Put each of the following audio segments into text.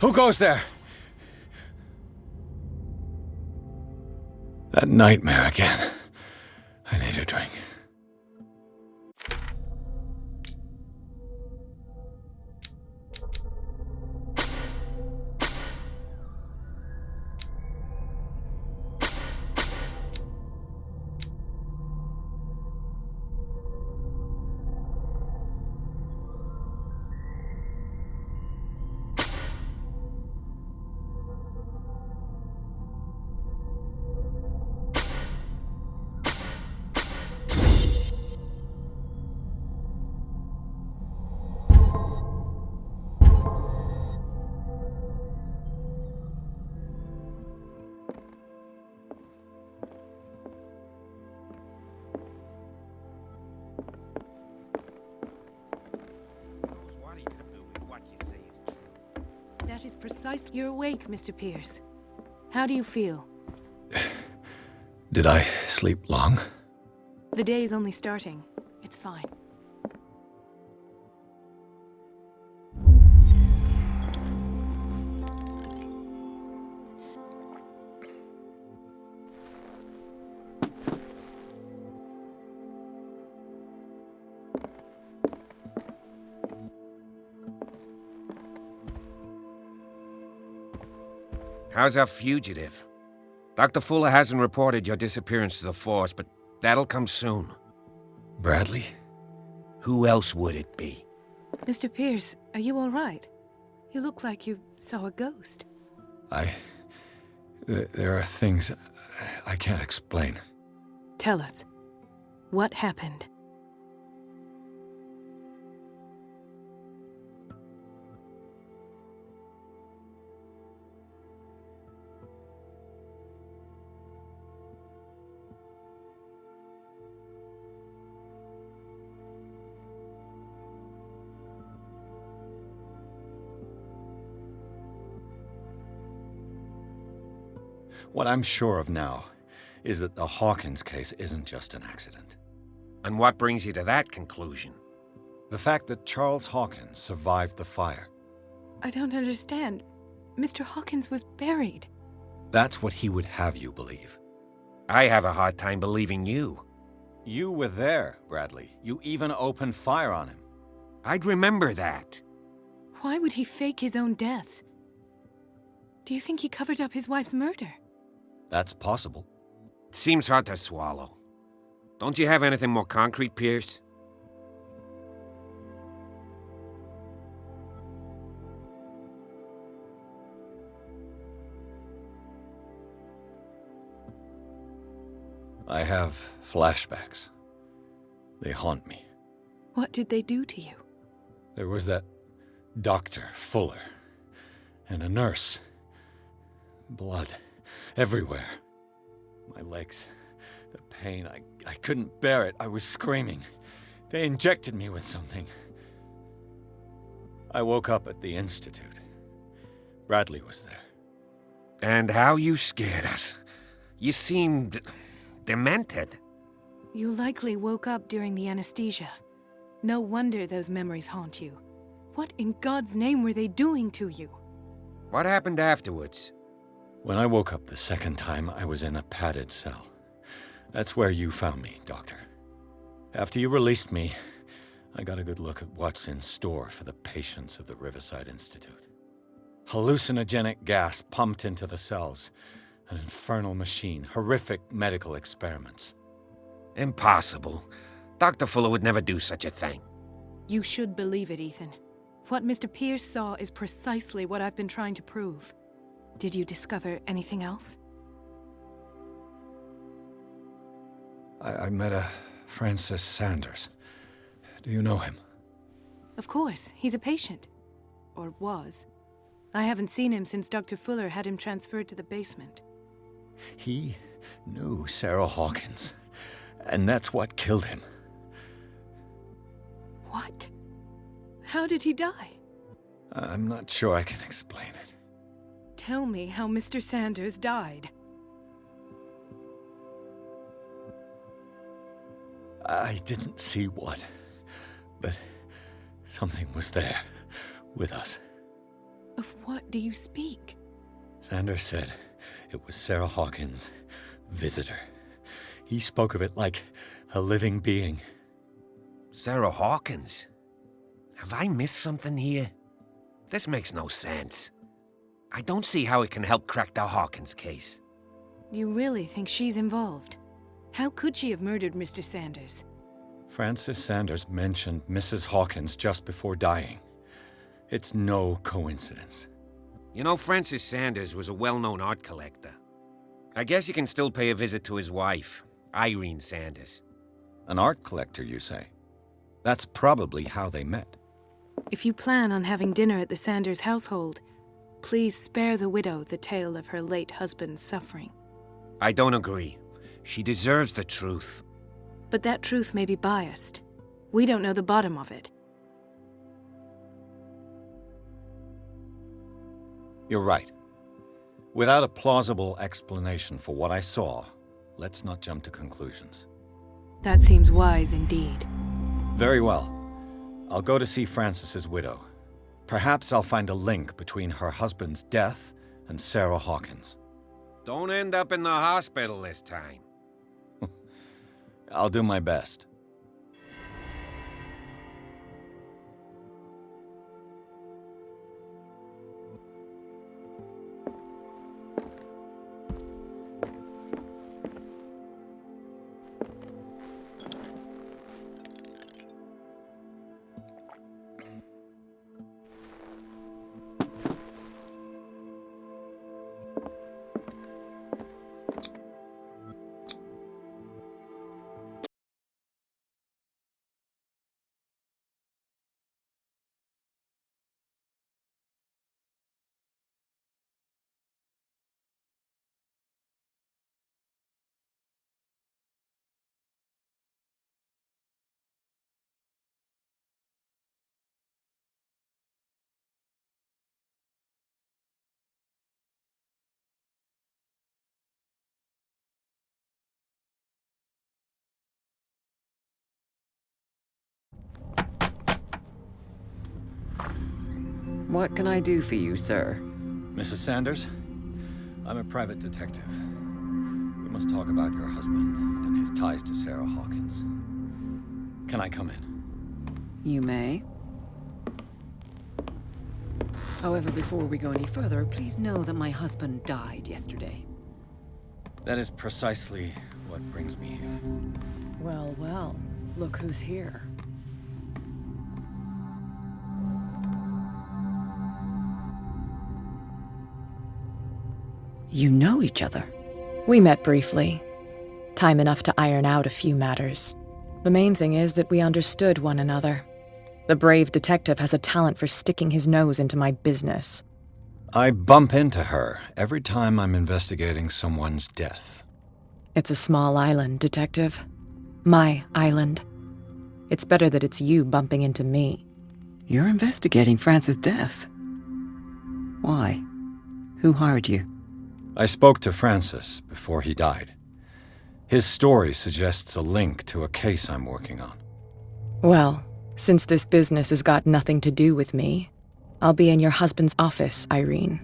Who goes there? That nightmare again. I need a drink. That is precisely... You're awake, Mr. Pierce. How do you feel? Did I sleep long? The day is only starting. It's fine. How's our fugitive? Dr. Fuller hasn't reported your disappearance to the force, but that'll come soon. Bradley? Who else would it be? Mr. Pierce, are you all right? You look like you saw a ghost. There are things I can't explain. Tell us. What happened? What I'm sure of now is that the Hawkins case isn't just an accident. And what brings you to that conclusion? The fact that Charles Hawkins survived the fire. I don't understand. Mr. Hawkins was buried. That's what he would have you believe. I have a hard time believing you. You were there, Bradley. You even opened fire on him. I'd remember that. Why would he fake his own death? Do you think he covered up his wife's murder? That's possible. It seems hard to swallow. Don't you have anything more concrete, Pierce? I have flashbacks. They haunt me. What did they do to you? There was that Dr. Fuller and a nurse. Blood everywhere. My legs, the pain, I couldn't bear it. I was screaming. They injected me with something. I woke up at the Institute. Bradley was there. And how you scared us. You seemed demented. You likely woke up during the anesthesia. No wonder those memories haunt you. What in God's name were they doing to you? What happened afterwards? When I woke up the second time, I was in a padded cell. That's where you found me, Doctor. After you released me, I got a good look at what's in store for the patients of the Riverside Institute. Hallucinogenic gas pumped into the cells. An infernal machine. Horrific medical experiments. Impossible. Dr. Fuller would never do such a thing. You should believe it, Ethan. What Mr. Pierce saw is precisely what I've been trying to prove. Did you discover anything else? I met a Francis Sanders. Do you know him? Of course. He's a patient. Or was. I haven't seen him since Dr. Fuller had him transferred to the basement. He knew Sarah Hawkins, and that's what killed him. What? How did he die? I'm not sure I can explain it. Tell me how Mr. Sanders died. I didn't see what, but something was there with us. Of what do you speak? Sanders said it was Sarah Hawkins' visitor. He spoke of it like a living being. Sarah Hawkins? Have I missed something here? This makes no sense. I don't see how it can help crack the Hawkins case. You really think she's involved? How could she have murdered Mr. Sanders? Francis Sanders mentioned Mrs. Hawkins just before dying. It's no coincidence. You know, Francis Sanders was a well-known art collector. I guess you can still pay a visit to his wife, Irene Sanders. An art collector, you say? That's probably how they met. If you plan on having dinner at the Sanders household, please spare the widow the tale of her late husband's suffering. I don't agree. She deserves the truth. But that truth may be biased. We don't know the bottom of it. You're right. Without a plausible explanation for what I saw, let's not jump to conclusions. That seems wise indeed. Very well. I'll go to see Francis's widow. Perhaps I'll find a link between her husband's death and Sarah Hawkins. Don't end up in the hospital this time. I'll do my best. What can I do for you, sir? Mrs. Sanders, I'm a private detective. We must talk about your husband and his ties to Sarah Hawkins. Can I come in? You may. However, before we go any further, please know that my husband died yesterday. That is precisely what brings me here. Well, well, look who's here. You know each other? We met briefly. Time enough to iron out a few matters. The main thing is that we understood one another. The brave detective has a talent for sticking his nose into my business. I bump into her every time I'm investigating someone's death. It's a small island, Detective. My island. It's better that it's you bumping into me. You're investigating Francis' death. Why? Who hired you? I spoke to Francis before he died. His story suggests a link to a case I'm working on. Well, since this business has got nothing to do with me, I'll be in your husband's office, Irene.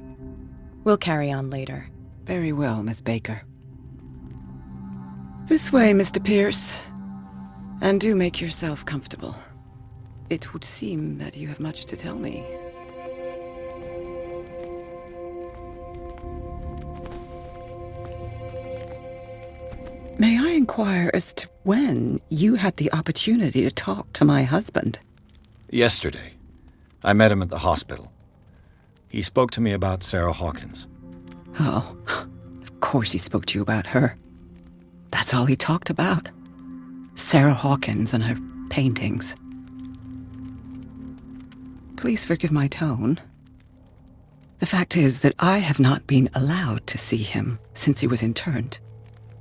We'll carry on later. Very well, Miss Baker. This way, Mr. Pierce. And do make yourself comfortable. It would seem that you have much to tell me. May I inquire as to when you had the opportunity to talk to my husband? Yesterday, I met him at the hospital. He spoke to me about Sarah Hawkins. Oh, of course he spoke to you about her. That's all he talked about. Sarah Hawkins and her paintings. Please forgive my tone. The fact is that I have not been allowed to see him since he was interned.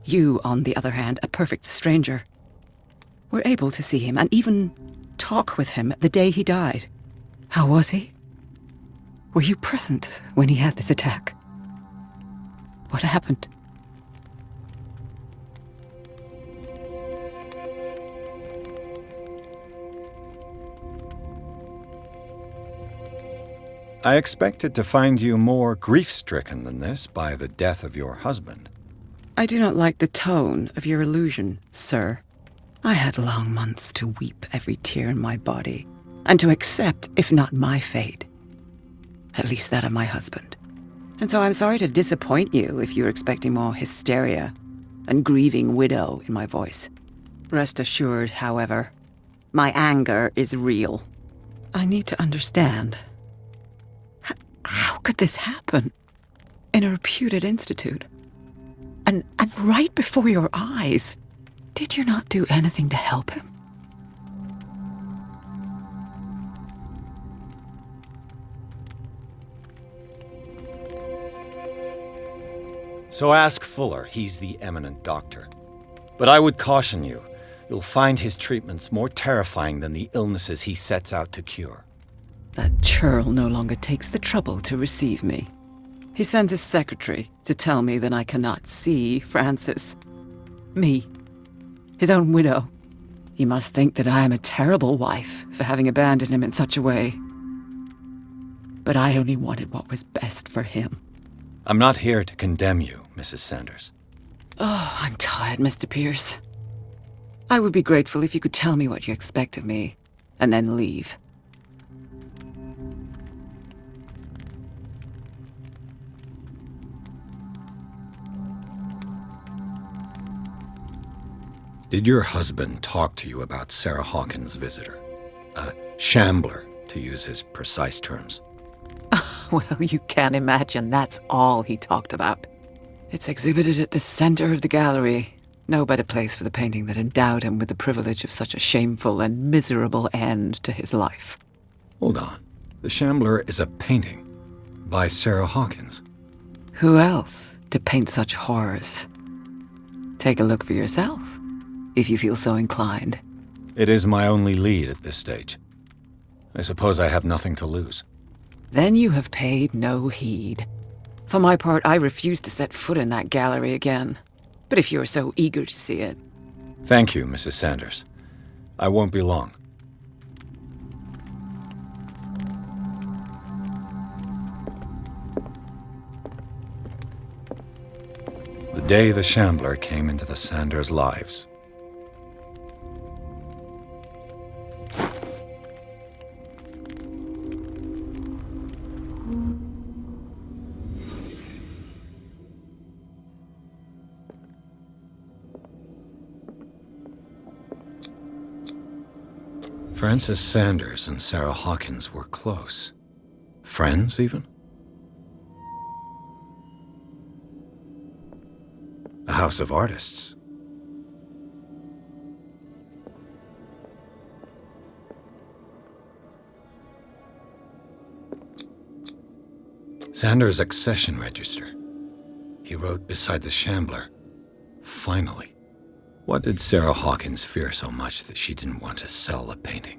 You, on the other hand, a perfect stranger, were able to see him and even talk with him the day he died. How was he? Were you present when he had this attack? What happened? I expected to find you more grief-stricken than this by the death of your husband. I do not like the tone of your allusion, sir. I had long months to weep every tear in my body, and to accept, if not my fate, at least that of my husband. And so I'm sorry to disappoint you if you're expecting more hysteria and grieving widow in my voice. Rest assured, however, my anger is real. I need to understand. How could this happen? In a reputed institute? And right before your eyes? Did you not do anything to help him? So ask Fuller, he's the eminent doctor. But I would caution you, you'll find his treatments more terrifying than the illnesses he sets out to cure. That churl no longer takes the trouble to receive me. He sends his secretary to tell me that I cannot see Francis. Me. His own widow. He must think that I am a terrible wife for having abandoned him in such a way. But I only wanted what was best for him. I'm not here to condemn you, Mrs. Sanders. Oh, I'm tired, Mr. Pierce. I would be grateful if you could tell me what you expect of me, and then leave. Did your husband talk to you about Sarah Hawkins' visitor? A shambler, to use his precise terms. Well, you can imagine that's all he talked about. It's exhibited at the center of the gallery. No better place for the painting that endowed him with the privilege of such a shameful and miserable end to his life. Hold on. The Shambler is a painting by Sarah Hawkins. Who else to paint such horrors? Take a look for yourself, if you feel so inclined. It is my only lead at this stage. I suppose I have nothing to lose. Then you have paid no heed. For my part, I refuse to set foot in that gallery again. But if you are so eager to see it... Thank you, Mrs. Sanders. I won't be long. The day the Shambler came into the Sanders' lives. Francis Sanders and Sarah Hawkins were close. Friends, even? A house of artists. Sanders' accession register. He wrote beside the Shambler, "Finally." What did Sarah Hawkins fear so much that she didn't want to sell the painting?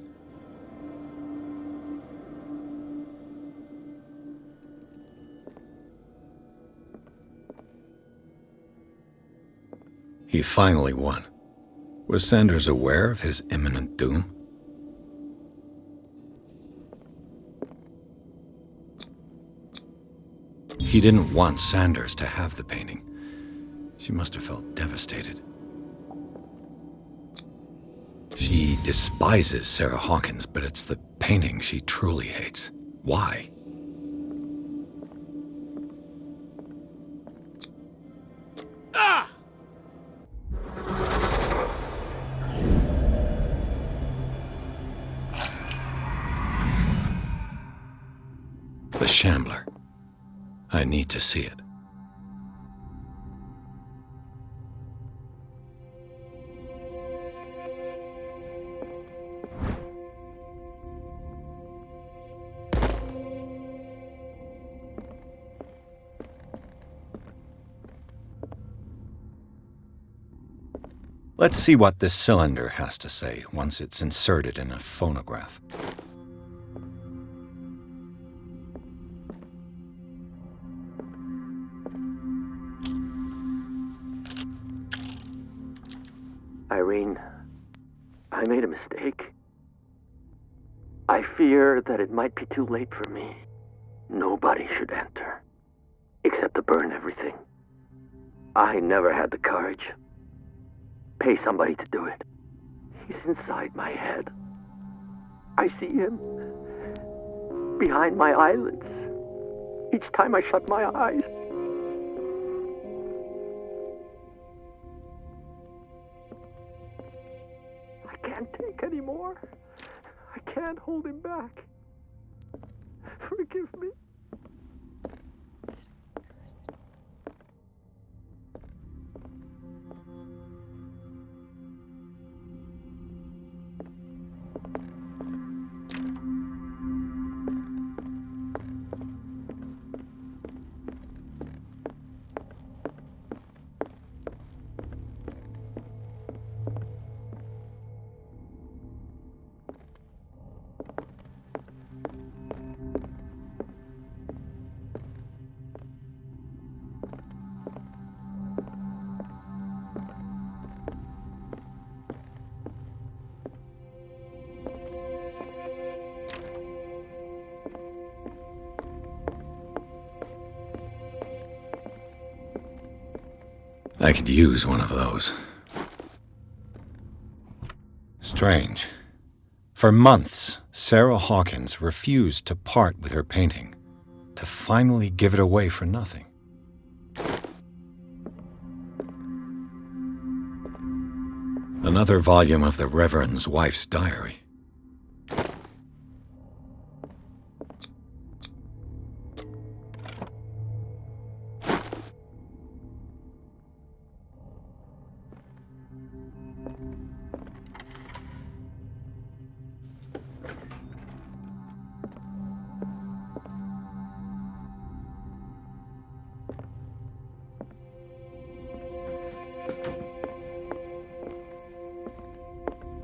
He finally won. Was Sanders aware of his imminent doom? She didn't want Sanders to have the painting. She must have felt devastated. She despises Sarah Hawkins, but it's the painting she truly hates. Why? The Shambler. I need to see it. Let's see what this cylinder has to say once it's inserted in a phonograph. Irene, I made a mistake. I fear that it might be too late for me. Nobody should enter, except to burn everything. I never had the courage. Pay somebody to do it. He's inside my head. I see him behind my eyelids each time I shut my eyes. I can't take any more. I can't hold him back. Forgive me. I could use one of those. Strange. For months, Sarah Hawkins refused to part with her painting, to finally give it away for nothing. Another volume of the Reverend's wife's diary.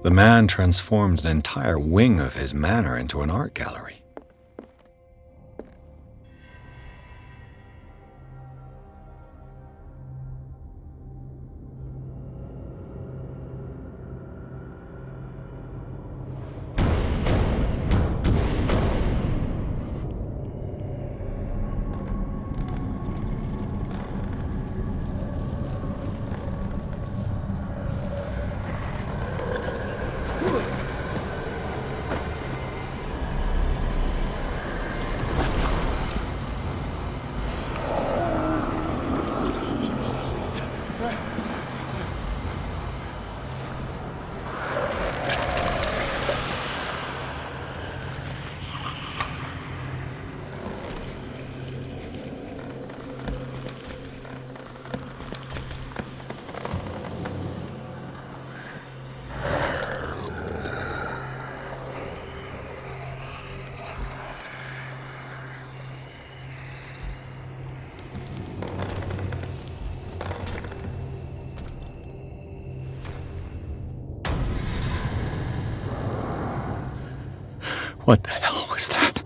The man transformed an entire wing of his manor into an art gallery. What the hell was that?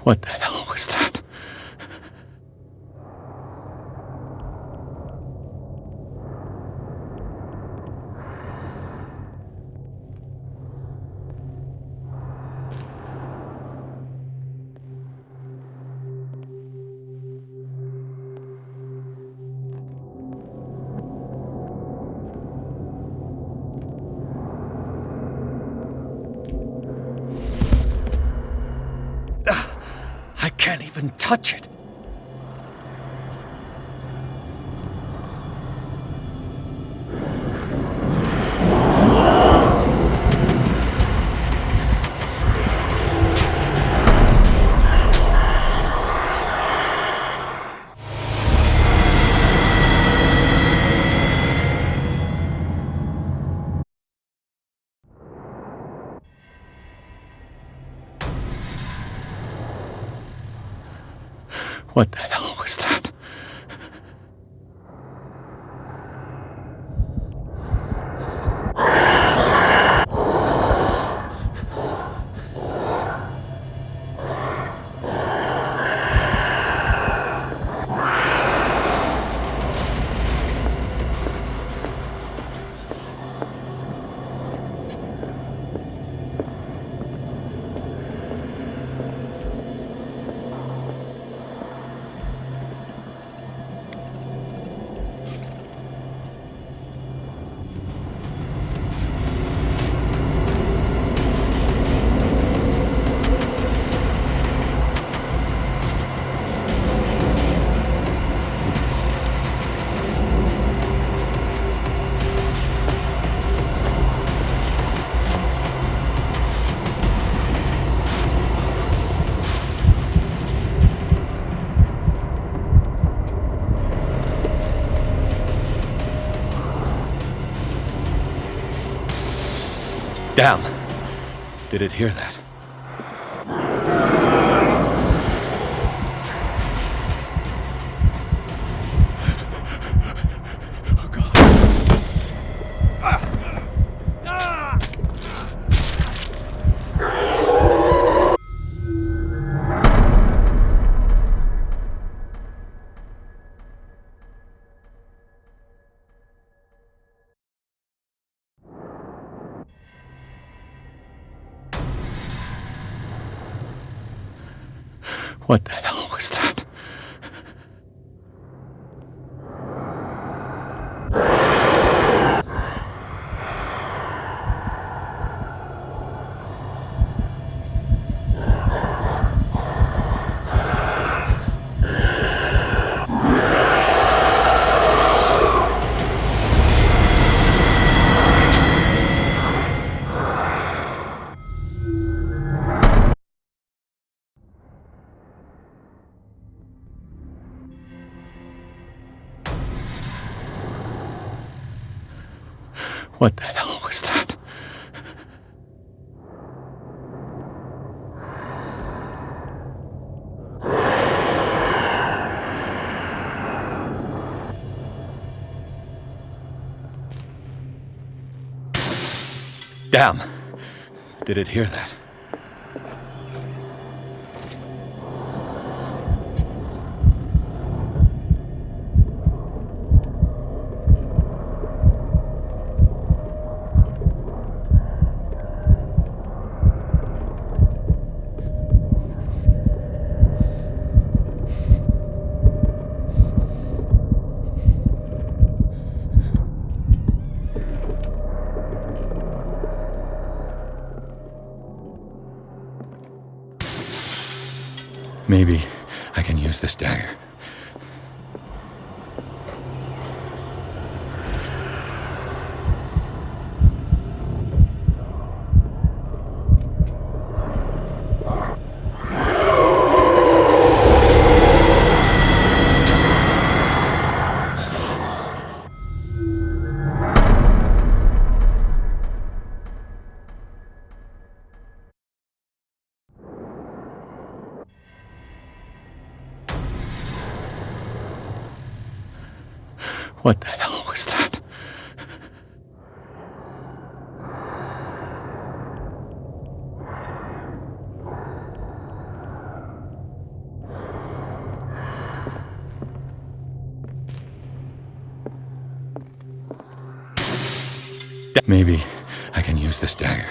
What the hell was that? I can't even touch it. What the hell was that? Damn! Did it hear that? Oh, God. What the hell was that? What the hell was that? Damn! Did it hear that? Maybe I can use this dagger. What the hell was that? Maybe I can use this dagger.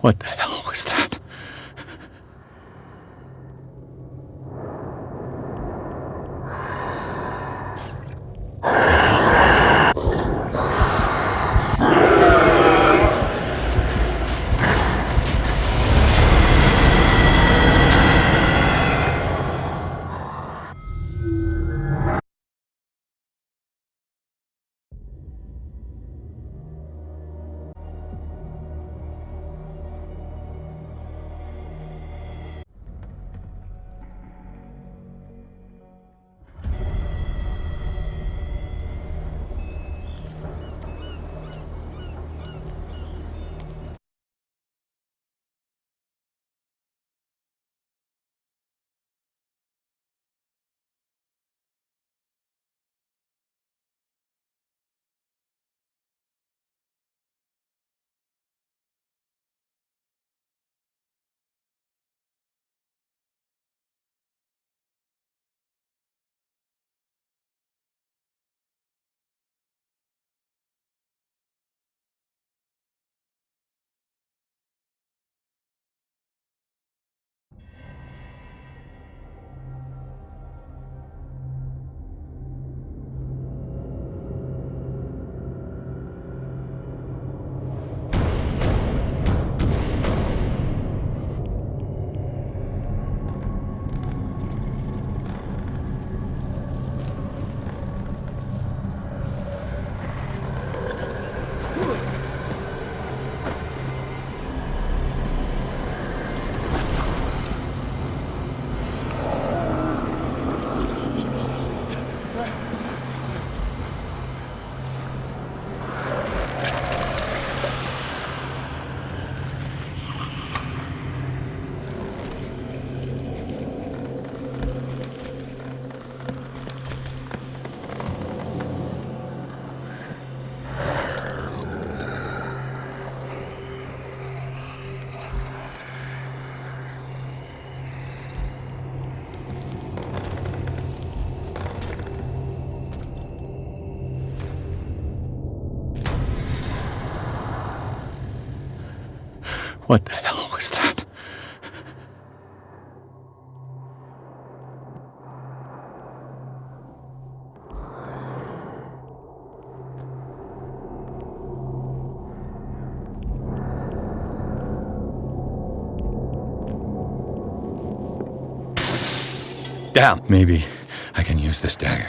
What the hell was that? What the hell was that? Damn, maybe I can use this dagger.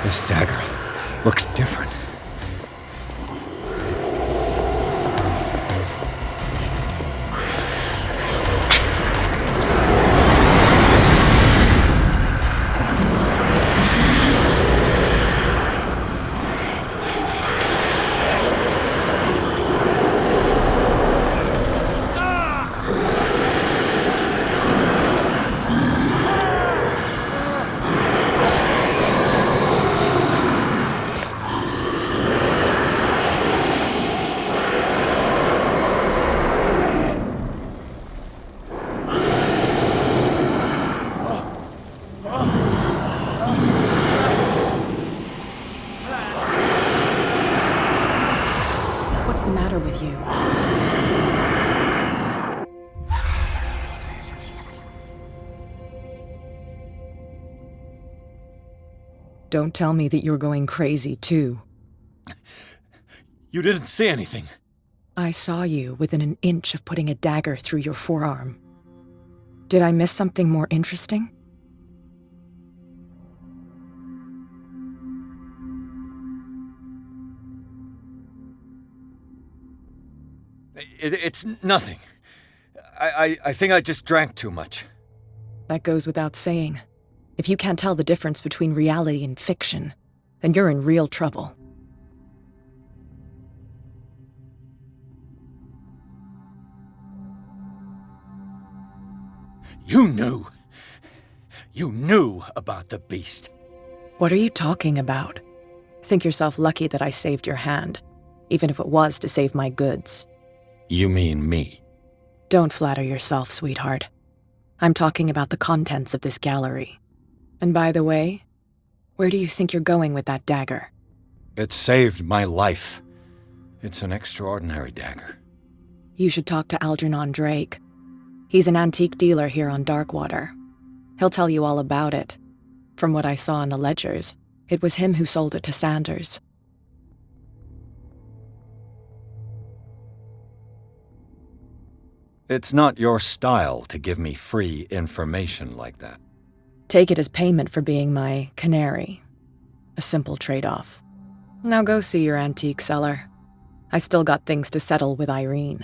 This dagger looks different. What's the matter with you? Don't tell me that you're going crazy, too. You didn't see anything. I saw you within an inch of putting a dagger through your forearm. Did I miss something more interesting? It's nothing. I think I just drank too much. That goes without saying. If you can't tell the difference between reality and fiction, then you're in real trouble. You knew. You knew about the beast. What are you talking about? Think yourself lucky that I saved your hand, even if it was to save my goods. You mean me? Don't flatter yourself, sweetheart. I'm talking about the contents of this gallery. And by the way, where do you think you're going with that dagger? It saved my life. It's an extraordinary dagger. You should talk to Algernon Drake. He's an antique dealer here on Darkwater. He'll tell you all about it. From what I saw in the ledgers, it was him who sold it to Sanders. It's not your style to give me free information like that. Take it as payment for being my canary. A simple trade-off. Now go see your antique seller. I still got things to settle with Irene.